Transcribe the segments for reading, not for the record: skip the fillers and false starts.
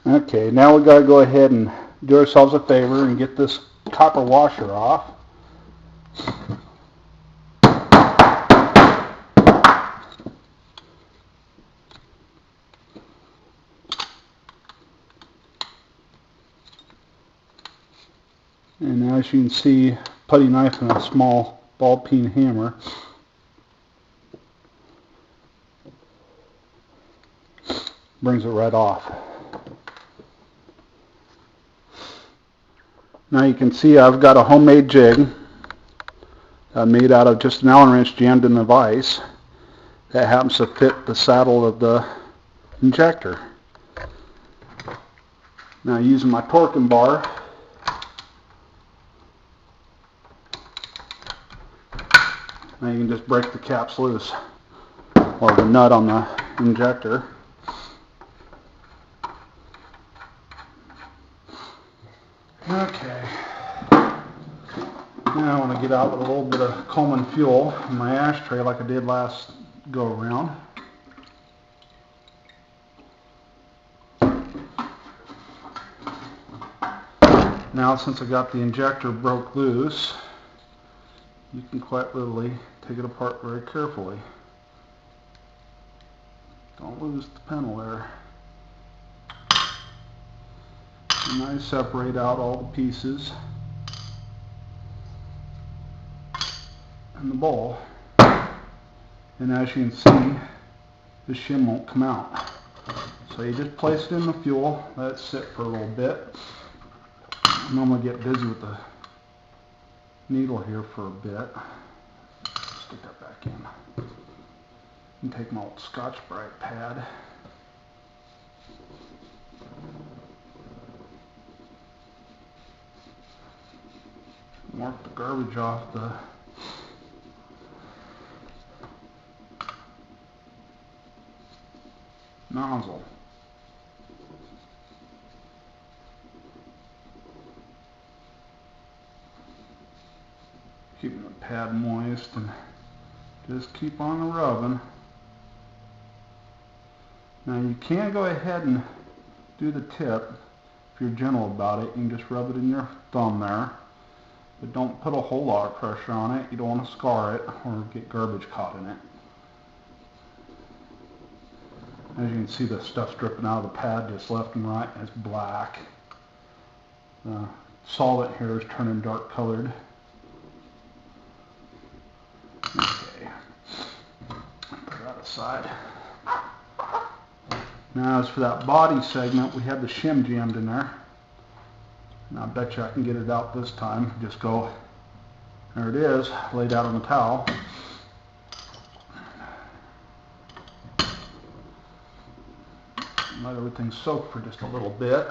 Okay, now we got to go ahead and do ourselves a favor and get this copper washer off. And as you can see, putty knife and a small ball peen hammer. Brings it right off. Now you can see I've got a homemade jig made out of just an Allen wrench jammed in the vise that happens to fit the saddle of the injector. Now using my torquing bar, now you can just break the caps loose, or the nut on the injector. Okay, now I want to get out with a little bit of Coleman fuel in my ashtray like I did last go around. Now since I got the injector broke loose, you can quite literally take it apart very carefully. Don't lose the panel there. And I separate out all the pieces and the bowl. And as you can see, the shim won't come out. So you just place it in the fuel, let it sit for a little bit. I'm going to get busy with the needle here for a bit. Stick that back in. And take my old Scotch-Brite pad. Mark the garbage off the nozzle. Keeping the pad moist and just keep on rubbing. Now you can go ahead and do the tip if you're gentle about it. You can just rub it in your thumb there. But don't put a whole lot of pressure on it. You don't want to scar it or get garbage caught in it. As you can see, the stuff's dripping out of the pad just left and right. It's black. The solvent here is turning dark colored. Okay, put that aside. Now as for that body segment, we have the shim jammed in there. Now I bet you I can get it out this time. Just go, there it is, laid out on the towel. Let everything soak for just a little bit.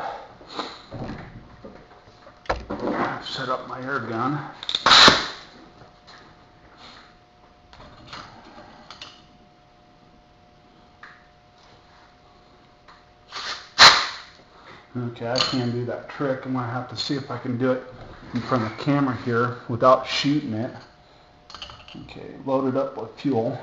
Set up my air gun. Okay, I can't do that trick. I'm going to have to see if I can do it in front of the camera here without shooting it. Okay, load it up with fuel.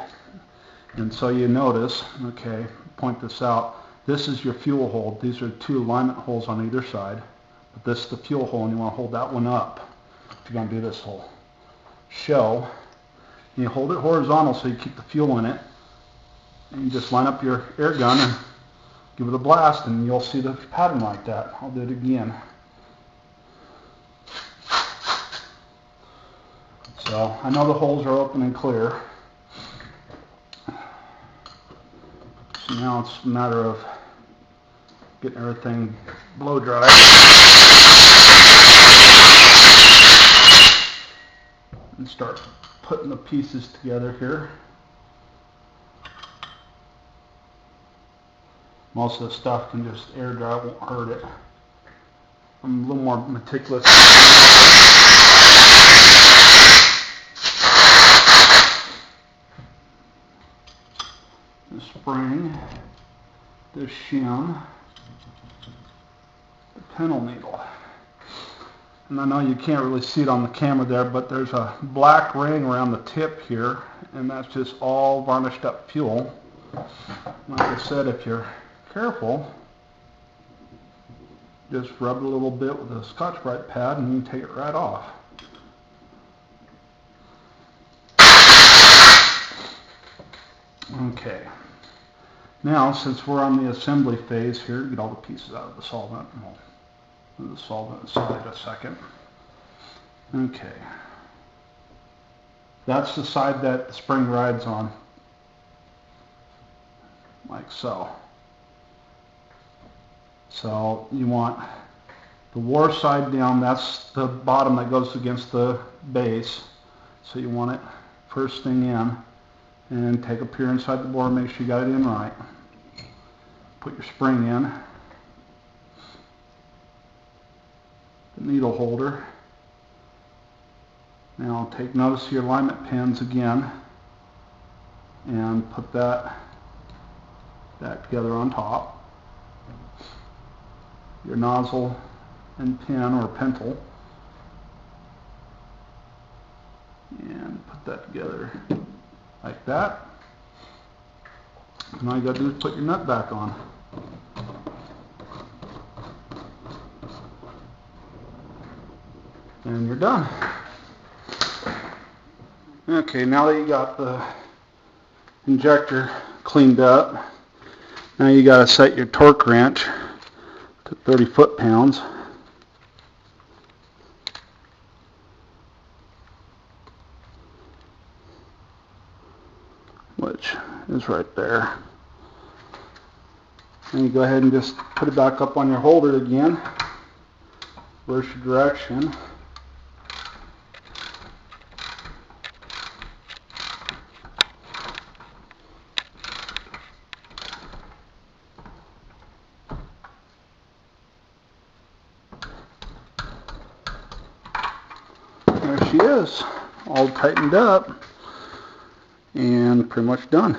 And so you notice, okay, point this out. This is your fuel hole. These are two alignment holes on either side. But this is the fuel hole, and you want to hold that one up if you're going to do this whole show. And you hold it horizontal so you keep the fuel in it. And you just line up your air gun and give it a blast, and you'll see the pattern like that. I'll do it again. So I know the holes are open and clear. So now it's a matter of getting everything blow dry. And start putting the pieces together here. Most of the stuff can just air dry, won't hurt it. I'm a little more meticulous. The spring, the shim, the pennel needle. And I know you can't really see it on the camera there, but there's a black ring around the tip here, and that's just all varnished up fuel. Like I said, if you're careful, just rub it a little bit with a Scotch-Brite pad and you can take it right off. Okay. Now, since we're on the assembly phase here, get all the pieces out of the solvent. We'll move the solvent aside a second. Okay. That's the side that the spring rides on. Like so. So you want the war side down. That's the bottom that goes against the base. So you want it first thing in. And take a peer inside the bore, make sure you got it in right. Put your spring in. The needle holder. Now take notice of your alignment pins again and put that back together on top. Your nozzle and pin or pintle. And put that together like that. And all you gotta do is put your nut back on. And you're done. Okay, now that you got the injector cleaned up, now you gotta set your torque wrench to 30 foot-pounds. Which is right there. And you go ahead and just put it back up on your holder again. Reverse your direction. There she is, all tightened up and pretty much done.